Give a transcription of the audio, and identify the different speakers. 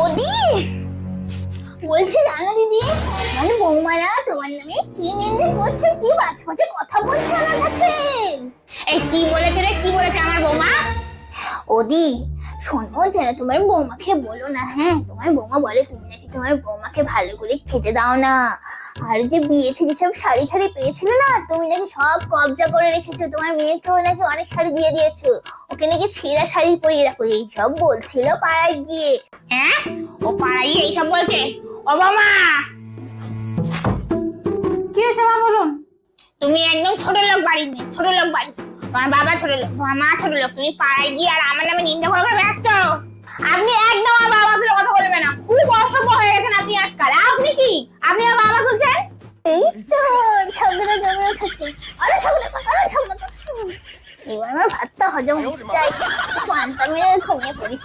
Speaker 1: ওদি বলছি জানো দিদি, মানে বৌমারা তোমার নামে কি নিন্দে করছে, কি বাজে বাজে কথা বলছে আমার কাছে।
Speaker 2: এই কি বলেছে রে, কি বলেছে আমার বৌমা?
Speaker 1: ওদি শোনো, যেন তোমার বৌমাকে বলো না। হ্যাঁ, তোমার বৌমা বলে তুমি নাকি তোমার বৌমাকে ভালো করে খেতে দাও না, আর যে বিয়ে থেকে সব শাড়ি ঠাড়ি পেয়েছিল না, তুমি নাকি সব কবজা করে রেখেছো, তোমার মেয়েকেও নাকি অনেক শাড়ি দিয়ে দিয়েছো, ওকে নাকি ছেঁড়া শাড়ি পরিয়ে রাখো, এইসব বলছিল পাড়ায় গিয়ে।
Speaker 2: হ্যাঁ, ও পাড়াই এইসব বলছে? ও বৌমা,
Speaker 3: কি হয়েছে মা বলুন?
Speaker 2: তুমি একদম ছোট লোক বাড়ি নেই, ছোট লোক বাড়ি, তোমার বাবা ছোট লোক, তোমার মা ছোট লোক, তুমি পাড়ায় গিয়ে আর আমার নামে নিন্দা করবে ব্যস্ত। আপনি একদম আমার বাবা তুলে কথা বলবেন না, খুব অসভ্য হয়ে গেছেন আপনি আজকাল। আপনি কি, আপনি আমার বাবা তুলছেন?
Speaker 1: এই তো ঝগড়া জমে উঠেছে, আরে ঝগড়া কর, আরে ঝগড়া কর। এবার আমার ভাতটা হজম হয়ে যায়, পান্তা মেরে ঘুমিয়ে পড়ি।